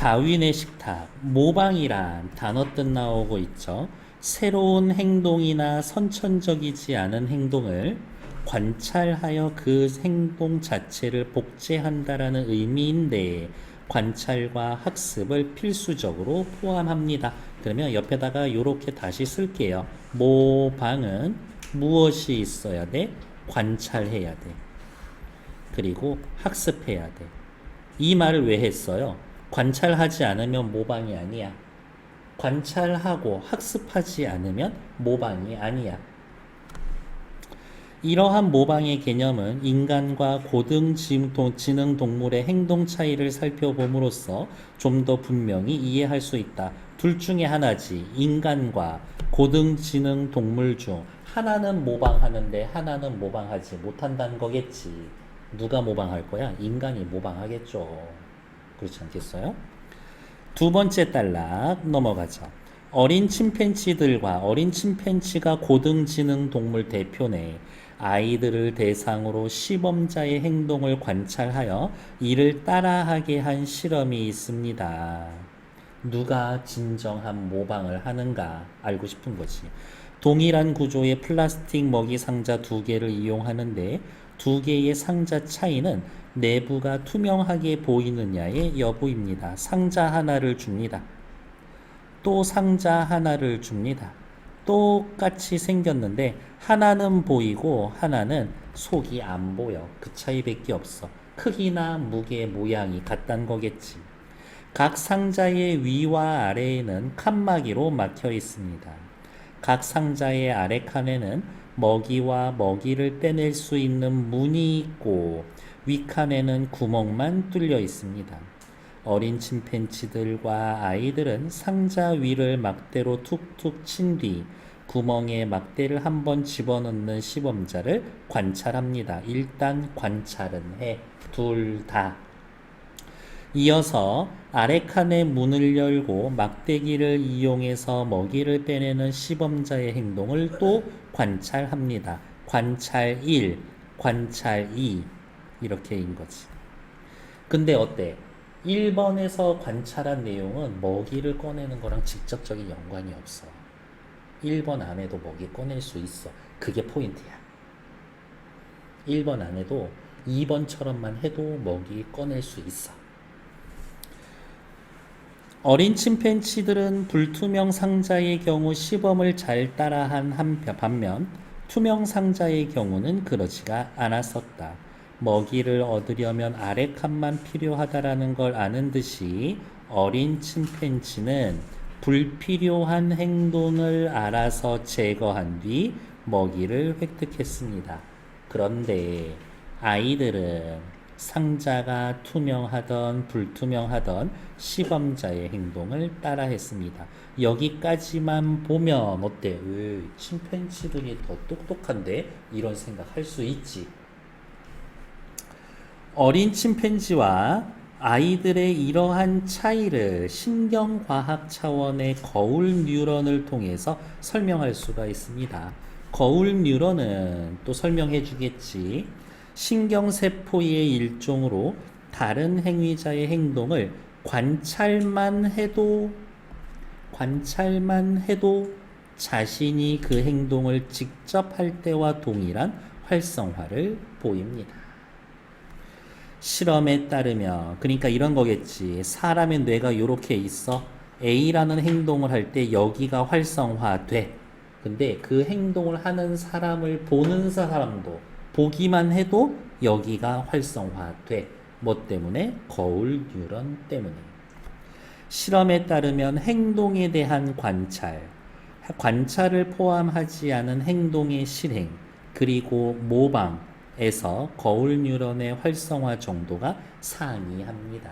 다윈의 식탁, 모방이란 단어 뜻 나오고 있죠. 새로운 행동이나 선천적이지 않은 행동을 관찰하여 그 행동 자체를 복제한다라는 의미인데 관찰과 학습을 필수적으로 포함합니다. 그러면 옆에다가 이렇게 다시 쓸게요. 모방은 무엇이 있어야 돼? 관찰해야 돼. 그리고 학습해야 돼. 이 말을 왜 했어요? 관찰하지 않으면 모방이 아니야. 관찰하고 학습하지 않으면 모방이 아니야. 이러한 모방의 개념은 인간과 고등지능 동물의 행동 차이를 살펴봄으로써 좀 더 분명히 이해할 수 있다. 둘 중에 하나지. 인간과 고등지능 동물 중 하나는 모방하는데 하나는 모방하지 못한다는 거겠지. 누가 모방할 거야? 인간이 모방하겠죠. 그렇지 않겠어요? 두 번째 단락 넘어가죠. 어린 침팬지들과 어린 침팬지가 고등지능 동물 대표네. 아이들을 대상으로 시범자의 행동을 관찰하여 이를 따라하게 한 실험이 있습니다. 누가 진정한 모방을 하는가 알고 싶은 거지. 동일한 구조의 플라스틱 먹이 상자 두 개를 이용하는데 두 개의 상자 차이는 내부가 투명하게 보이느냐의 여부입니다. 상자 하나를 줍니다. 또 상자 하나를 줍니다. 똑같이 생겼는데 하나는 보이고 하나는 속이 안 보여. 그 차이밖에 없어. 크기나 무게, 모양이 같단 거겠지. 각 상자의 위와 아래에는 칸막이로 막혀 있습니다. 각 상자의 아래 칸에는 먹이와 먹이를 빼낼 수 있는 문이 있고 윗칸에는 구멍만 뚫려 있습니다. 어린 침팬지들과 아이들은 상자 위를 막대로 툭툭 친 뒤 구멍에 막대를 한번 집어넣는 시범자를 관찰합니다. 일단 관찰은 해. 둘 다. 이어서 아래 칸의 문을 열고 막대기를 이용해서 먹이를 빼내는 시범자의 행동을 또 관찰합니다. 관찰 1, 관찰 2 이렇게인 거지. 근데 어때? 1번에서 관찰한 내용은 먹이를 꺼내는 거랑 직접적인 연관이 없어. 1번 안에도 먹이 꺼낼 수 있어. 그게 포인트야. 1번 안에도 2번처럼만 해도 먹이 꺼낼 수 있어. 어린 침팬지들은 불투명 상자의 경우 시범을 잘 따라한 반면 투명 상자의 경우는 그러지가 않았었다. 먹이를 얻으려면 아래 칸만 필요하다라는 걸 아는 듯이 어린 침팬지는 불필요한 행동을 알아서 제거한 뒤 먹이를 획득했습니다. 그런데 아이들은 상자가 투명하던 불투명하던 시범자의 행동을 따라했습니다. 여기까지만 보면 어때? 침팬지들이 더 똑똑한데? 이런 생각할 수 있지. 어린 침팬지와 아이들의 이러한 차이를 신경과학 차원의 거울 뉴런을 통해서 설명할 수가 있습니다. 거울 뉴런은 또 설명해 주겠지. 신경세포의 일종으로 다른 행위자의 행동을 관찰만 해도 자신이 그 행동을 직접 할 때와 동일한 활성화를 보입니다. 실험에 따르면 그러니까 이런 거겠지. 사람의 뇌가 이렇게 있어. A라는 행동을 할 때 여기가 활성화돼. 근데 그 행동을 하는 사람을 보는 사람도 보기만 해도 여기가 활성화돼. 뭐 때문에? 거울 뉴런 때문에. 실험에 따르면 행동에 대한 관찰을 포함하지 않은 행동의 실행, 그리고 모방에서 거울 뉴런의 활성화 정도가 상이합니다.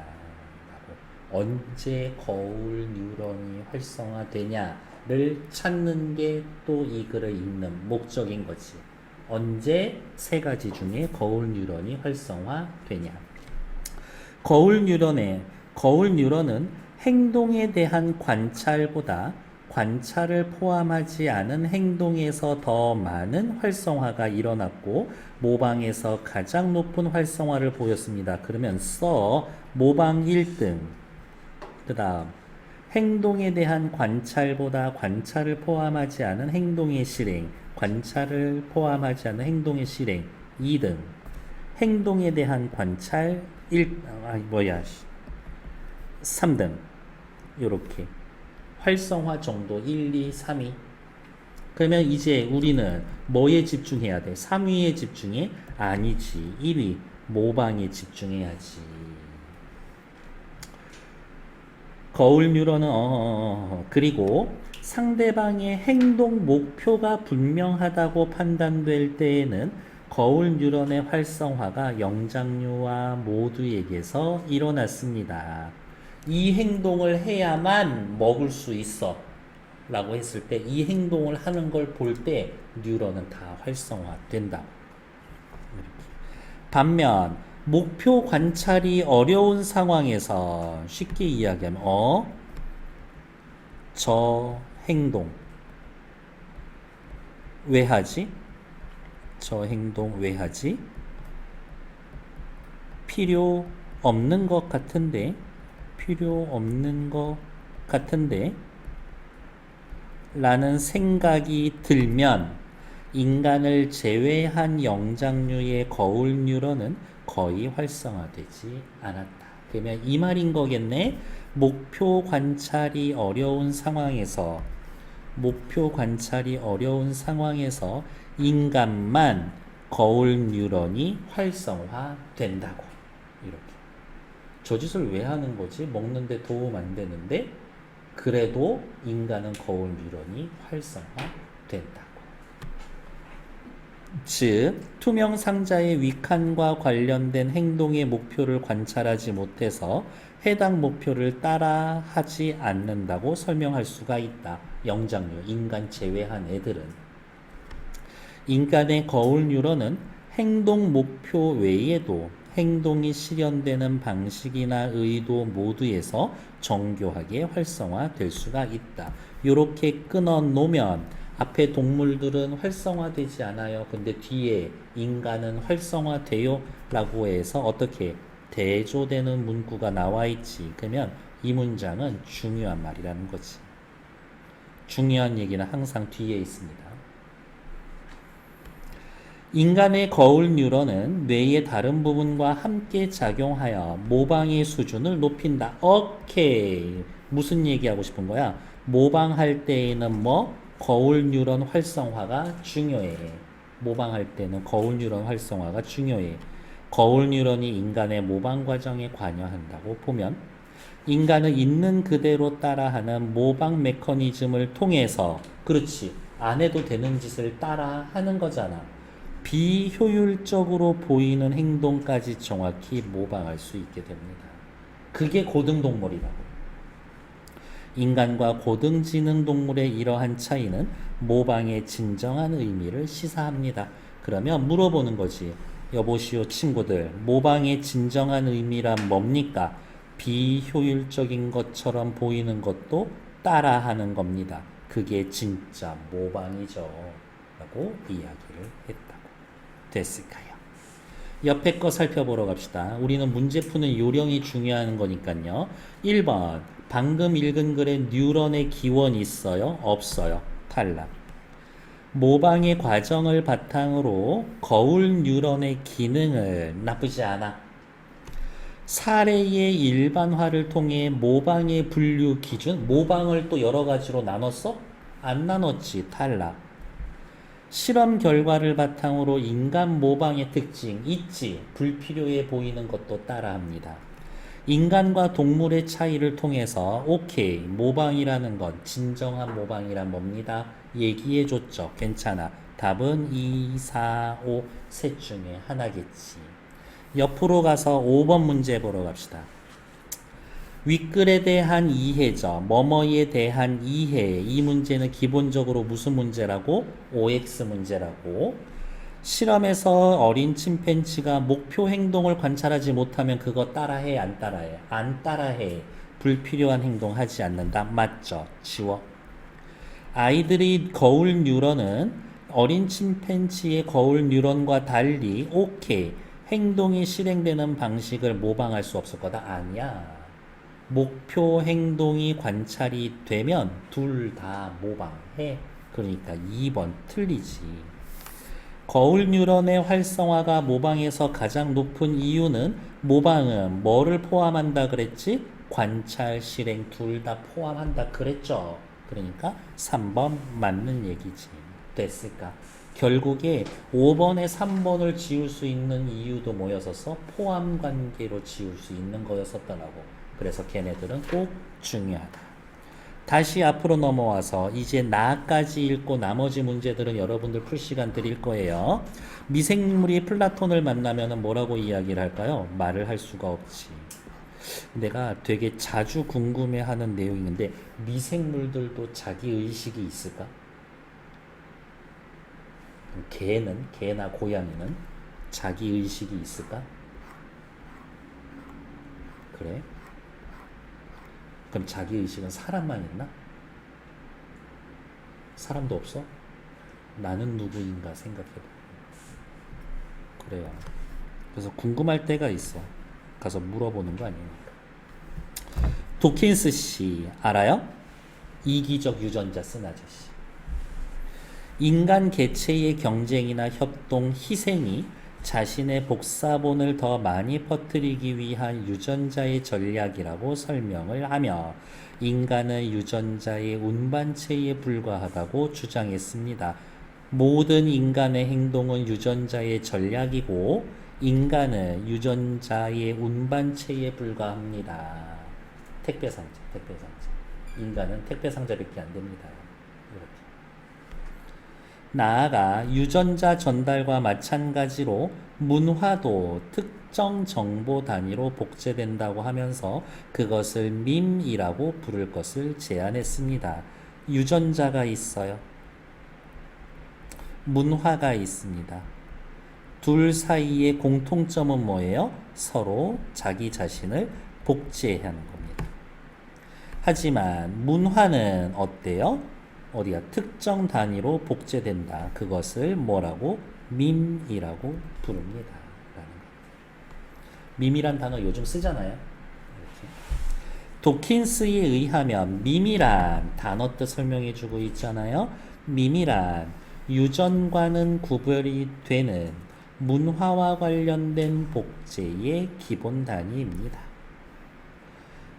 언제 거울 뉴런이 활성화되냐를 찾는 게 또 이 글을 읽는 목적인 거지. 언제 세 가지 중에 거울 뉴런이 활성화되냐. 거울 뉴런은 행동에 대한 관찰보다 관찰을 포함하지 않은 행동에서 더 많은 활성화가 일어났고 모방에서 가장 높은 활성화를 보였습니다. 그러면 모방 1등, 그 다음 행동에 대한 관찰보다 관찰을 포함하지 않은 행동의 실행, 관찰을 포함하지 않은 행동의 실행 2등, 행동에 대한 관찰 3등, 요렇게 활성화 정도 1, 2, 3위. 그러면 이제 우리는 뭐에 집중해야 돼? 3위에 집중해? 아니지. 1위 모방에 집중해야지. 거울 뉴런은 그리고 상대방의 행동 목표가 분명하다고 판단될 때에는 거울 뉴런의 활성화가 영장류와 모두에게서 일어났습니다. 이 행동을 해야만 먹을 수 있어 라고 했을 때 이 행동을 하는 걸 볼 때 뉴런은 다 활성화된다. 반면 목표 관찰이 어려운 상황에서 쉽게 이야기하면 저 행동 왜 하지? 저 행동 왜 하지? 필요 없는 것 같은데 라는 생각이 들면 인간을 제외한 영장류의 거울 뉴런은 거의 활성화되지 않았다. 그러면 이 말인 거겠네. 목표 관찰이 어려운 상황에서 인간만 거울 뉴런이 활성화된다고. 이렇게. 저 짓을 왜 하는 거지? 먹는데 도움 안 되는데 그래도 인간은 거울 뉴런이 활성화된다고. 즉, 투명 상자의 윗칸과 관련된 행동의 목표를 관찰하지 못해서 해당 목표를 따라 하지 않는다고 설명할 수가 있다. 영장류, 인간 제외한 애들은. 인간의 거울 뉴런은 행동 목표 외에도 행동이 실현되는 방식이나 의도 모두에서 정교하게 활성화될 수가 있다. 이렇게 끊어 놓으면 앞에 동물들은 활성화되지 않아요. 근데 뒤에 인간은 활성화돼요 라고 해서 어떻게 대조되는 문구가 나와 있지. 그러면 이 문장은 중요한 말이라는 거지. 중요한 얘기는 항상 뒤에 있습니다. 인간의 거울 뉴런은 뇌의 다른 부분과 함께 작용하여 모방의 수준을 높인다. 오케이. 무슨 얘기하고 싶은 거야? 모방할 때에는 거울 뉴런 활성화가 중요해. 모방할 때는 거울 뉴런 활성화가 중요해. 거울 뉴런이 인간의 모방 과정에 관여한다고 보면 인간은 있는 그대로 따라하는 모방 메커니즘을 통해서 그렇지. 안 해도 되는 짓을 따라하는 거잖아. 비효율적으로 보이는 행동까지 정확히 모방할 수 있게 됩니다. 그게 고등동물이라고. 인간과 고등지능동물의 이러한 차이는 모방의 진정한 의미를 시사합니다. 그러면 물어보는 거지. 여보시오 친구들, 모방의 진정한 의미란 뭡니까? 비효율적인 것처럼 보이는 것도 따라하는 겁니다. 그게 진짜 모방이죠. 라고 이야기를 했다고. 됐을까요? 옆에 거 살펴보러 갑시다. 우리는 문제 푸는 요령이 중요한 거니까요. 1번 방금 읽은 글에 뉴런의 기원이 있어요? 없어요? 탈락. 모방의 과정을 바탕으로 거울 뉴런의 기능을 나쁘지 않아. 사례의 일반화를 통해 모방의 분류 기준, 모방을 또 여러 가지로 나눴어? 안 나눴지. 탈락. 실험 결과를 바탕으로 인간 모방의 특징 있지. 불필요해 보이는 것도 따라합니다. 인간과 동물의 차이를 통해서 오케이 모방이라는 건 진정한 모방이란 뭡니다. 얘기해줬죠. 괜찮아. 답은 2, 4, 5 셋 중에 하나겠지. 옆으로 가서 5번 문제 보러 갑시다. 윗글에 대한 이해죠. 뭐뭐에 대한 이해. 이 문제는 기본적으로 무슨 문제라고? OX 문제라고. 실험에서 어린 침팬지가 목표 행동을 관찰하지 못하면 그거 따라해? 안 따라해? 안 따라해. 불필요한 행동 하지 않는다. 맞죠? 지워. 아이들이 거울 뉴런은 어린 침팬지의 거울 뉴런과 달리 오케이 행동이 실행되는 방식을 모방할 수 없을 거다. 아니야. 목표 행동이 관찰이 되면 둘 다 모방해. 그러니까 2번 틀리지. 거울 뉴런의 활성화가 모방에서 가장 높은 이유는 모방은 뭐를 포함한다 그랬지? 관찰, 실행 둘 다 포함한다 그랬죠. 그러니까 3번 맞는 얘기지. 됐을까? 결국에 5번에 3번을 지울 수 있는 이유도 뭐였었어? 포함 관계로 지울 수 있는 거였었더라고. 그래서 걔네들은 꼭 중요하다. 다시 앞으로 넘어와서 이제 나까지 읽고 나머지 문제들은 여러분들 풀 시간 드릴 거예요. 미생물이 플라톤을 만나면 뭐라고 이야기를 할까요? 말을 할 수가 없지. 내가 되게 자주 궁금해하는 내용인데 미생물들도 자기 의식이 있을까? 개나 고양이는 자기 의식이 있을까? 그래? 그럼 자기 의식은 사람만 있나? 사람도 없어? 나는 누구인가 생각해봐. 그래요. 그래서 궁금할 때가 있어. 가서 물어보는 거 아닙니까? 도킨스 씨 알아요? 이기적 유전자 쓴 아저씨. 인간 개체의 경쟁이나 협동, 희생이 자신의 복사본을 더 많이 퍼뜨리기 위한 유전자의 전략이라고 설명을 하며 인간은 유전자의 운반체에 불과하다고 주장했습니다. 모든 인간의 행동은 유전자의 전략이고 인간은 유전자의 운반체에 불과합니다. 택배상자. 인간은 택배상자밖에 안 됩니다. 이렇게. 나아가 유전자 전달과 마찬가지로 문화도 특정 정보 단위로 복제된다고 하면서 그것을 밈이라고 부를 것을 제안했습니다. 유전자가 있어요. 문화가 있습니다. 둘 사이의 공통점은 뭐예요? 서로 자기 자신을 복제하는 겁니다. 하지만 문화는 어때요? 어디야? 특정 단위로 복제된다. 그것을 뭐라고? 밈이라고 부릅니다. 밈이란 단어 요즘 쓰잖아요. 이렇게. 도킨스에 의하면 밈이란 단어 뜻 설명해 주고 있잖아요. 밈이란 유전과는 구별이 되는 문화와 관련된 복제의 기본 단위입니다.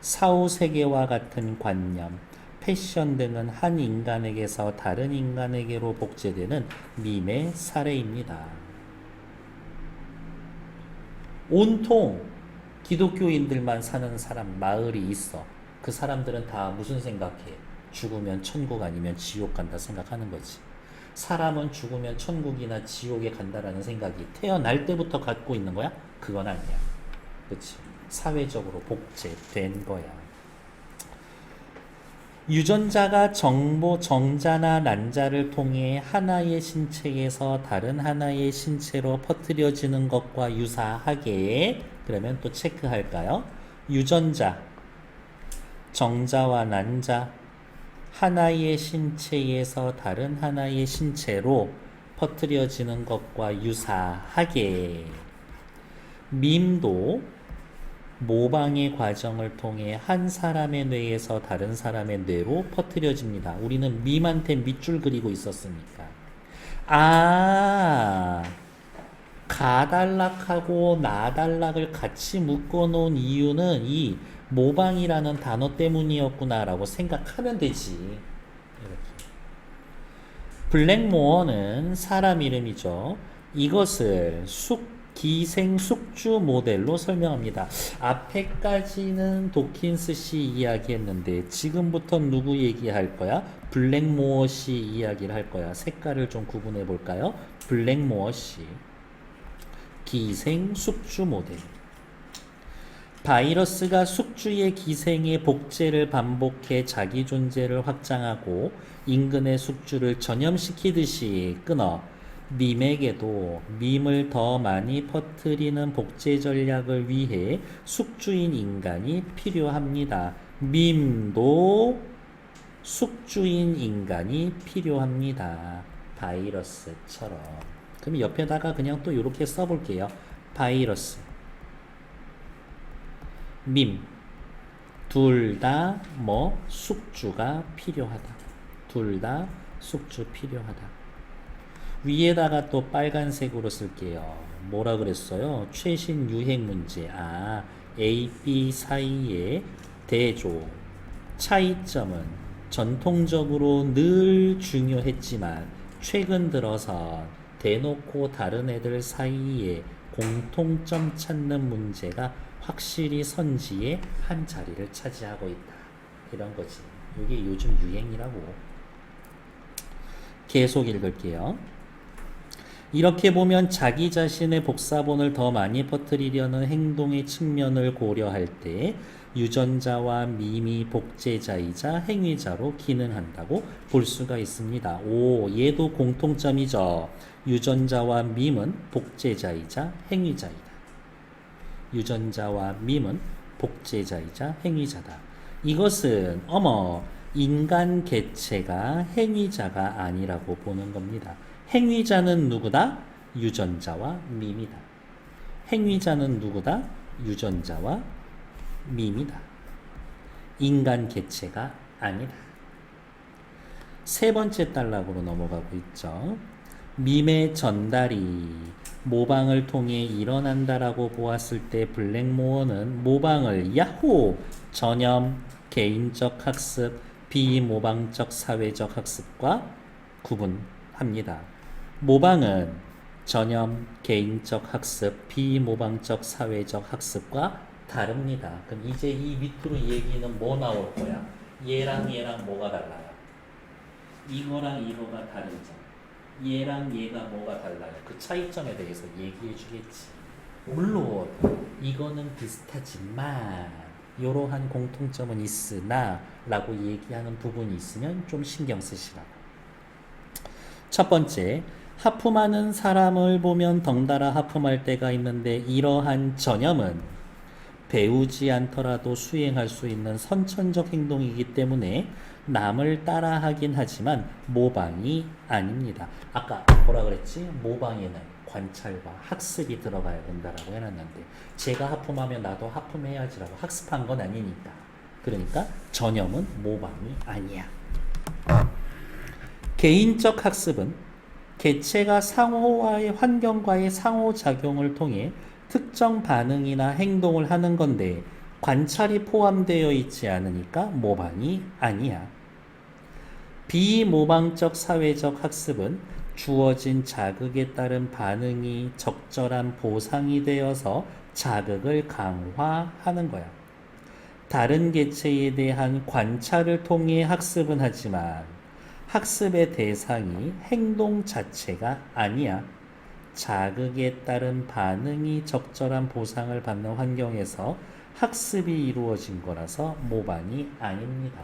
사후세계와 같은 관념, 패션 등은 한 인간에게서 다른 인간에게로 복제되는 밈의 사례입니다. 온통 기독교인들만 사는 사람 마을이 있어. 그 사람들은 다 무슨 생각해? 죽으면 천국 아니면 지옥 간다 생각하는 거지. 사람은 죽으면 천국이나 지옥에 간다라는 생각이 태어날 때부터 갖고 있는 거야? 그건 아니야. 그렇지? 사회적으로 복제된 거야. 유전자가 정자나 난자를 통해 하나의 신체에서 다른 하나의 신체로 퍼뜨려지는 것과 유사하게, 그러면 또 체크할까요? 유전자, 정자와 난자, 하나의 신체에서 다른 하나의 신체로 퍼뜨려지는 것과 유사하게 밈도 모방의 과정을 통해 한 사람의 뇌에서 다른 사람의 뇌로 퍼뜨려집니다. 우리는 밈한테 밑줄 그리고 있었으니까. 가달락하고 나달락을 같이 묶어놓은 이유는 이 모방이라는 단어 때문이었구나라고 생각하면 되지. 이렇게. 블랙모어는 사람 이름이죠. 이것을 기생 숙주 모델로 설명합니다. 앞에까지는 도킨스 씨 이야기했는데 지금부터 누구 얘기할 거야? 블랙모어 씨 이야기를 할 거야. 색깔을 좀 구분해 볼까요? 블랙모어 씨. 기생 숙주 모델. 바이러스가 숙주의 기생의 복제를 반복해 자기 존재를 확장하고 인근의 숙주를 전염시키듯이 끊어 밈에게도 밈을 더 많이 퍼뜨리는 복제 전략을 위해 숙주인 인간이 필요합니다. 밈도 숙주인 인간이 필요합니다. 바이러스처럼. 그럼 옆에다가 그냥 또 이렇게 써볼게요. 바이러스, 밈, 둘 다 뭐 숙주가 필요하다. 둘 다 숙주 필요하다. 위에다가 또 빨간색으로 쓸게요. 뭐라 그랬어요? 최신 유행 문제. A, B 사이의 대조. 차이점은 전통적으로 늘 중요했지만 최근 들어서 대놓고 다른 애들 사이에 공통점 찾는 문제가 확실히 선지에 한 자리를 차지하고 있다. 이런 거지. 이게 요즘 유행이라고. 계속 읽을게요. 이렇게 보면 자기 자신의 복사본을 더 많이 퍼뜨리려는 행동의 측면을 고려할 때 유전자와 밈이 복제자이자 행위자로 기능한다고 볼 수가 있습니다. 얘도 공통점이죠. 유전자와 밈은 복제자이자 행위자이다. 유전자와 밈은 복제자이자 행위자다. 이것은 인간 개체가 행위자가 아니라고 보는 겁니다. 행위자는 누구다? 유전자와 밈이다. 행위자는 누구다? 유전자와 밈이다. 인간 개체가 아니다. 세 번째 단락으로 넘어가고 있죠. 밈의 전달이 모방을 통해 일어난다라고 보았을 때 블랙모어는 모방을 야호! 전염, 개인적 학습, 비모방적 사회적 학습과 구분합니다. 모방은 전염, 개인적 학습, 비모방적 사회적 학습과 다릅니다. 그럼 이제 이 밑으로 얘기는 뭐 나올 거야? 얘랑 뭐가 달라요? 이거랑 이거가 다른 점. 얘랑 얘가 뭐가 달라요? 그 차이점에 대해서 얘기해 주겠지. 물론 이거는 비슷하지만 이러한 공통점은 있으나 라고 얘기하는 부분이 있으면 좀 신경 쓰시라고. 첫 번째, 하품하는 사람을 보면 덩달아 하품할 때가 있는데 이러한 전염은 배우지 않더라도 수행할 수 있는 선천적 행동이기 때문에 남을 따라하긴 하지만 모방이 아닙니다. 아까 뭐라 그랬지? 모방에는 관찰과 학습이 들어가야 된다라고 해놨는데 제가 하품하면 나도 하품해야지라고 학습한 건 아니니까. 그러니까 전염은 모방이 아니야. 개인적 학습은 개체가 상호와의 환경과의 상호작용을 통해 특정 반응이나 행동을 하는 건데 관찰이 포함되어 있지 않으니까 모방이 아니야. 비모방적 사회적 학습은 주어진 자극에 따른 반응이 적절한 보상이 되어서 자극을 강화하는 거야. 다른 개체에 대한 관찰을 통해 학습은 하지만 학습의 대상이 행동 자체가 아니야. 자극에 따른 반응이 적절한 보상을 받는 환경에서 학습이 이루어진 거라서 모방이 아닙니다.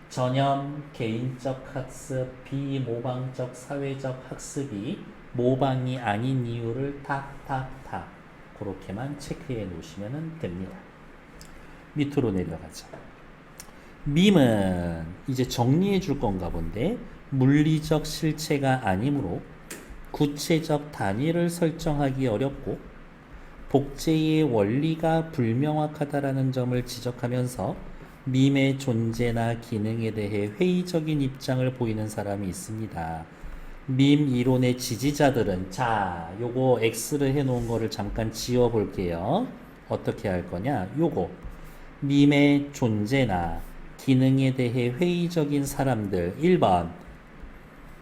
전염, 개인적 학습, 비모방적 사회적 학습이 모방이 아닌 이유를 탁탁탁 그렇게만 체크해 놓으시면 됩니다. 밑으로 내려가자. 밈은 이제 정리해 줄 건가 본데 물리적 실체가 아니므로 구체적 단위를 설정하기 어렵고 복제의 원리가 불명확하다라는 점을 지적하면서 밈의 존재나 기능에 대해 회의적인 입장을 보이는 사람이 있습니다. 밈 이론의 지지자들은 요거 X를 해놓은 거를 잠깐 지워볼게요. 어떻게 할 거냐? 요거 밈의 존재나 기능에 대해 회의적인 사람들 1번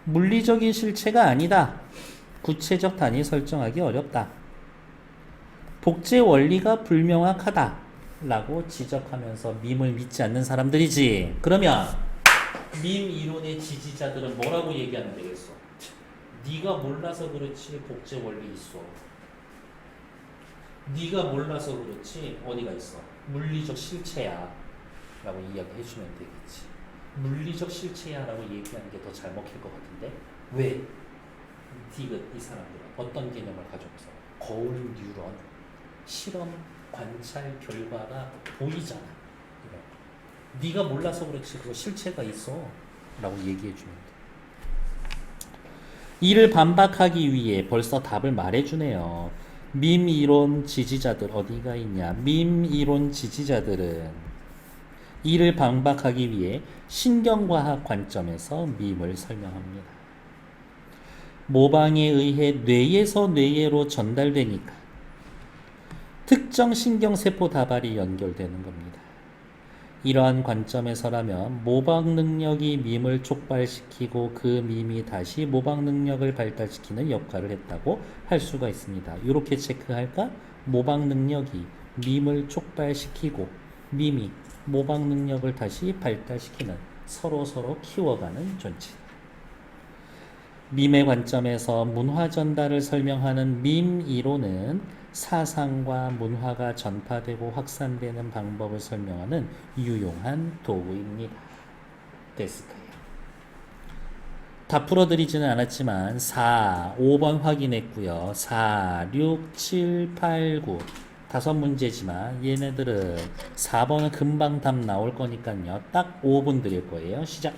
물리적인 실체가 아니다. 구체적 단위 설정하기 어렵다. 복제 원리가 불명확하다. 라고 지적하면서 밈을 믿지 않는 사람들이지. 그러면 밈 이론의 지지자들은 뭐라고 얘기하면 되겠어? 네가 몰라서 그렇지 복제 원리 있어. 네가 몰라서 그렇지 어디가 있어? 물리적 실체야. 라고 이야기해 주면 되겠지. 물리적 실체야 라고 얘기하는 게 더 잘 먹힐 것 같은데 왜? 이 사람들은 어떤 개념을 가져와서 거울 뉴런 실험 관찰 결과가 보이잖아. 네가 몰라서 그렇지 그거 실체가 있어 라고 얘기해 주면 돼. 이를 반박하기 위해 벌써 답을 말해주네요. 밈 이론 지지자들 어디가 있냐? 밈 이론 지지자들은 이를 방박하기 위해 신경과학 관점에서 밈을 설명합니다. 모방에 의해 뇌에서 뇌로 전달되니까 특정 신경세포 다발이 연결되는 겁니다. 이러한 관점에서라면 모방 능력이 밈을 촉발시키고 그 밈이 다시 모방 능력을 발달시키는 역할을 했다고 할 수가 있습니다. 이렇게 체크할까? 모방 능력이 밈을 촉발시키고 밈이 모방 능력을 다시 발달시키는 서로 키워가는 존재. 밈의 관점에서 문화 전달을 설명하는 밈 이론은 사상과 문화가 전파되고 확산되는 방법을 설명하는 유용한 도구입니다. 데스크예요. 다 풀어드리지는 않았지만 4, 5번 확인했고요. 4, 6, 7, 8, 9 다섯 문제지만 얘네들은 4번은 금방 답 나올 거니까요. 딱 5분 드릴 거예요. 시작!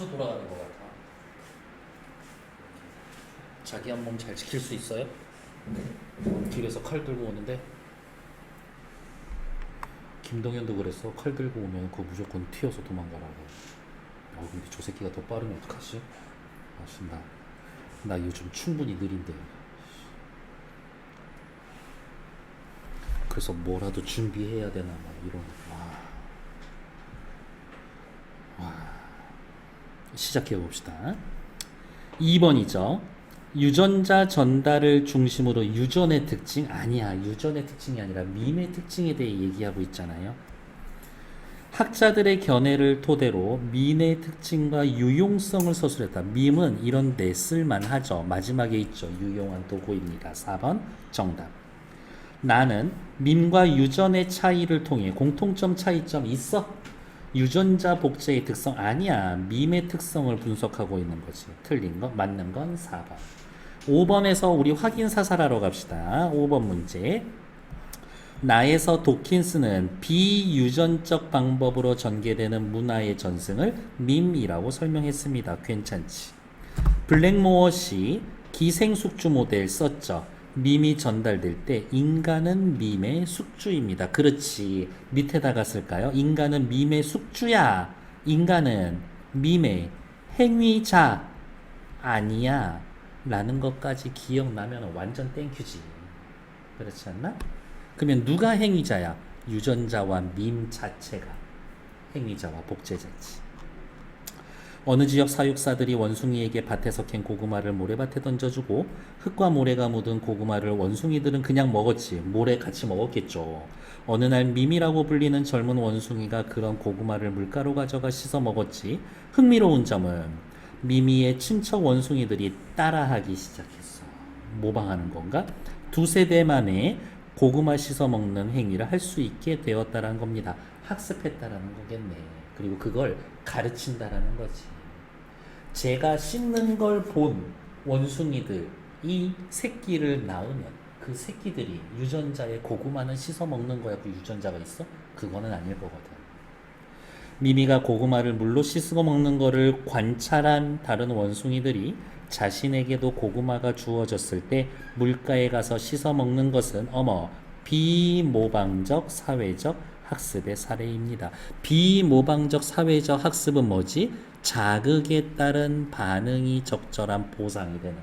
쳐 돌아가는 것 같아. 자기 한 몸 잘 지킬 수 있어요? 길에서 칼 들고 오는데 김동현도 그랬어. 칼 들고 오면 그거 무조건 튀어서 도망가라고. 근데 저 새끼가 더 빠르면 어떡하지? 나 요즘 충분히 느린데. 그래서 뭐라도 준비해야 되나 막 이런. 시작해 봅시다. 2번이죠. 유전자 전달을 중심으로 유전의 특징 아니야. 유전의 특징이 아니라 밈의 특징에 대해 얘기하고 있잖아요. 학자들의 견해를 토대로 밈의 특징과 유용성을 서술했다. 밈은 이런 데 쓸만하죠. 마지막에 있죠. 유용한 도구입니다. 4번 정답. 나는 밈과 유전의 차이를 통해 공통점 차이점 있어? 유전자 복제의 특성 아니야. 밈의 특성을 분석하고 있는 거지. 틀린 거 맞는 건 4번. 5번에서 우리 확인 사살하러 갑시다. 5번 문제. 나에서 도킨스는 비유전적 방법으로 전개되는 문화의 전승을 밈이라고 설명했습니다. 괜찮지? 블랙모어씨 기생숙주 모델 썼죠. 밈이 전달될 때 인간은 밈의 숙주입니다. 그렇지. 밑에다가 쓸까요? 인간은 밈의 숙주야. 인간은 밈의 행위자 아니야. 라는 것까지 기억나면 완전 땡큐지. 그렇지 않나? 그러면 누가 행위자야? 유전자와 밈 자체가 행위자와 복제자지. 어느 지역 사육사들이 원숭이에게 밭에서 캔 고구마를 모래밭에 던져주고 흙과 모래가 묻은 고구마를 원숭이들은 그냥 먹었지. 모래 같이 먹었겠죠. 어느 날 밈이라고 불리는 젊은 원숭이가 그런 고구마를 물가로 가져가 씻어 먹었지. 흥미로운 점은 미미의 친척 원숭이들이 따라하기 시작했어. 모방하는 건가? 두세 대 만에 고구마 씻어 먹는 행위를 할 수 있게 되었다는 겁니다. 학습했다라는 거겠네. 그리고 그걸 가르친다라는 거지. 제가 씻는 걸 본 원숭이들이 새끼를 낳으면 그 새끼들이 유전자에 고구마는 씻어 먹는 거야. 그 유전자가 있어? 그거는 아닐 거거든. 미미가 고구마를 물로 씻어 먹는 거를 관찰한 다른 원숭이들이 자신에게도 고구마가 주어졌을 때 물가에 가서 씻어 먹는 것은 비모방적 사회적 학습의 사례입니다. 비모방적 사회적 학습은 뭐지? 자극에 따른 반응이 적절한 보상이 되는 거.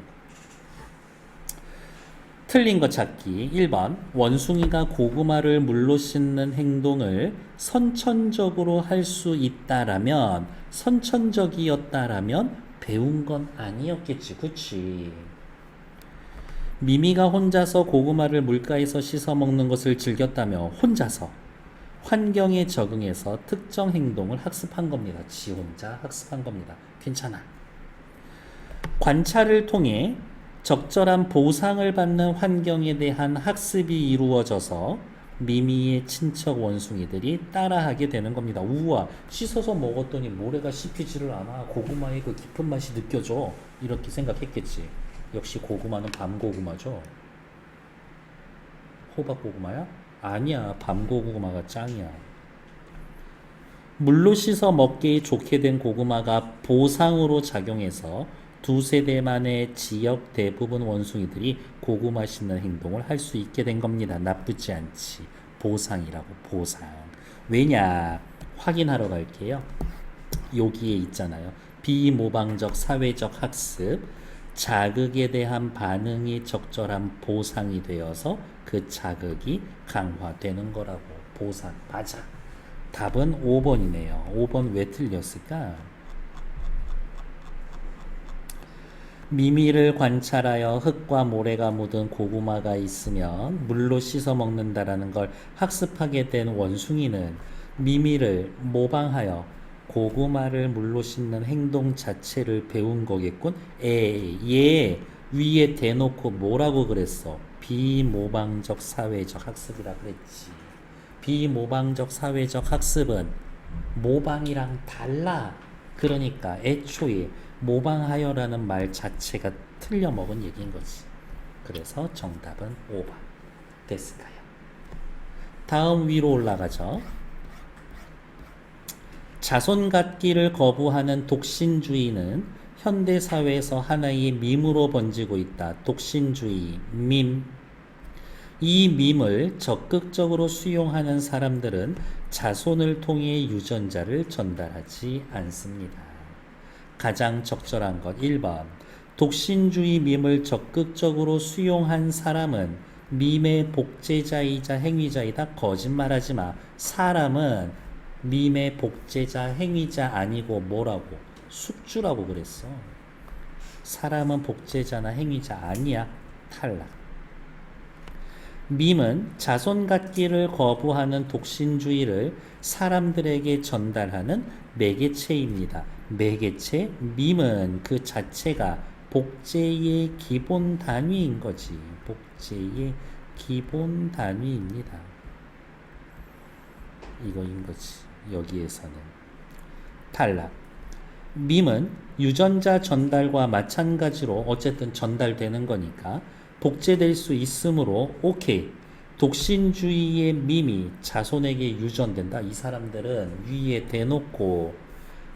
틀린 거 찾기. 1번 원숭이가 고구마를 물로 씻는 행동을 선천적으로 할 수 있다라면 선천적이었다라면 배운 건 아니었겠지. 그치? 미미가 혼자서 고구마를 물가에서 씻어 먹는 것을 즐겼다며 혼자서 환경에 적응해서 특정 행동을 학습한 겁니다. 지 혼자 학습한 겁니다. 괜찮아. 관찰을 통해 적절한 보상을 받는 환경에 대한 학습이 이루어져서 미미의 친척 원숭이들이 따라하게 되는 겁니다. 우와, 씻어서 먹었더니 모래가 씹히지를 않아. 고구마의 그 깊은 맛이 느껴져. 이렇게 생각했겠지. 역시 고구마는 밤고구마죠. 호박고구마야? 아니야, 밤고구마가 짱이야. 물로 씻어 먹기 좋게 된 고구마가 보상으로 작용해서 두세 대 만에 지역 대부분 원숭이들이 고구마 씻는 행동을 할 수 있게 된 겁니다. 나쁘지 않지. 보상이라고, 보상. 왜냐? 확인하러 갈게요. 여기에 있잖아요. 비모방적 사회적 학습. 자극에 대한 반응이 적절한 보상이 되어서 그 자극이 강화되는 거라고. 보상. 맞아. 답은 5번이네요. 5번 왜 틀렸을까? 미미를 관찰하여 흙과 모래가 묻은 고구마가 있으면 물로 씻어 먹는다라는 걸 학습하게 된 원숭이는 미미를 모방하여 고구마를 물로 씻는 행동 자체를 배운 거겠군. 얘 위에 대놓고 뭐라고 그랬어? 비모방적 사회적 학습이라 그랬지. 비모방적 사회적 학습은 모방이랑 달라. 그러니까 애초에 모방하여라는 말 자체가 틀려먹은 얘기인 거지. 그래서 정답은 5번 됐을까요? 다음 위로 올라가죠. 자손 갖기를 거부하는 독신주의는 현대사회에서 하나의 밈으로 번지고 있다. 독신주의, 밈. 이 밈을 적극적으로 수용하는 사람들은 자손을 통해 유전자를 전달하지 않습니다. 가장 적절한 것 1번. 독신주의 밈을 적극적으로 수용한 사람은 밈의 복제자이자 행위자이다. 거짓말하지 마. 사람은 밈의 복제자, 행위자 아니고 뭐라고? 숙주라고 그랬어. 사람은 복제자나 행위자 아니야. 탈락. 밈은 자손 갖기를 거부하는 독신주의를 사람들에게 전달하는 매개체입니다. 매개체, 밈은 그 자체가 복제의 기본 단위인 거지. 복제의 기본 단위입니다. 이거인 거지. 여기에서는 탈락. 밈은 유전자 전달과 마찬가지로 어쨌든 전달되는 거니까 복제될 수 있으므로 오케이. 독신주의의 밈이 자손에게 유전된다. 이 사람들은 위에 대놓고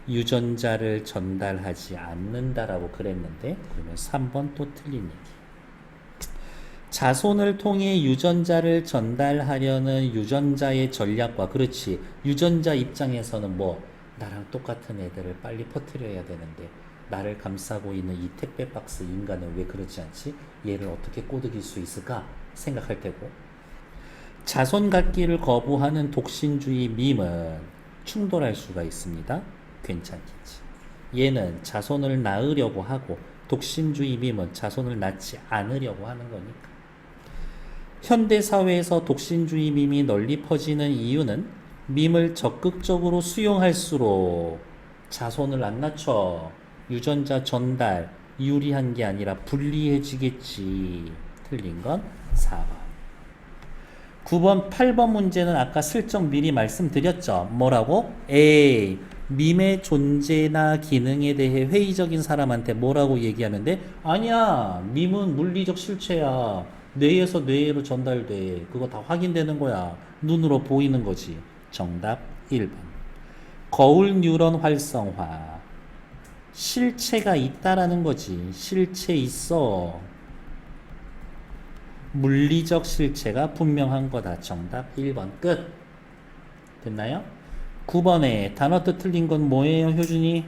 유전자를 전달하지 않는다라고 그랬는데 그러면 3번 또 틀린 얘기. 자손을 통해 유전자를 전달하려는 유전자의 전략과 그렇지. 유전자 입장에서는 뭐 나랑 똑같은 애들을 빨리 퍼뜨려야 되는데 나를 감싸고 있는 이 택배 박스 인간은 왜 그러지 않지? 얘를 어떻게 꼬드길 수 있을까? 생각할 테고 자손 갖기를 거부하는 독신주의 밈은 충돌할 수가 있습니다. 괜찮겠지. 얘는 자손을 낳으려고 하고 독신주의 밈은 자손을 낳지 않으려고 하는 거니까. 현대사회에서 독신주의 밈이 널리 퍼지는 이유는 밈을 적극적으로 수용할수록 자손을 안 낳죠. 유전자 전달 유리한 게 아니라 불리해지겠지. 틀린 건 4번. 9번, 8번 문제는 아까 슬쩍 미리 말씀드렸죠. 뭐라고? A. 밈의 존재나 기능에 대해 회의적인 사람한테 뭐라고 얘기하는데 아니야. 밈은 물리적 실체야. 뇌에서 뇌로 전달돼. 그거 다 확인되는 거야. 눈으로 보이는 거지. 정답 1번. 거울 뉴런 활성화. 실체가 있다라는 거지. 실체 있어. 물리적 실체가 분명한 거다. 정답 1번. 끝. 됐나요? 9번에 단어 뜻 틀린 건 뭐예요, 효준이?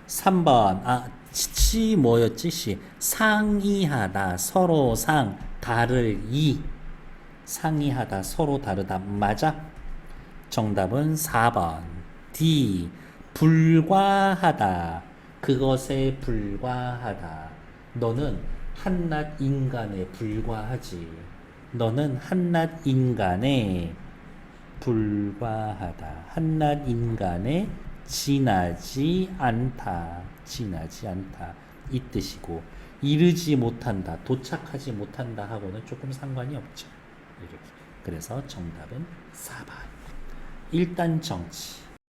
3번. 치 뭐였지? 시. 상이하다. 서로 상. 다를 이. 상이하다. 서로 다르다. 맞아? 정답은 4번. D. 불과하다. 그것에 불과하다. 너는 한낱 인간에 불과하지. 너는 한낱 인간에 불과하다. 한낱 인간에 지나지 않다. 지나지 않다. 이 뜻이고 이르지 못한다. 도착하지 못한다 하고는 조금 상관이 없죠. 이렇게. 그래서 정답은 4번. 일단 정치.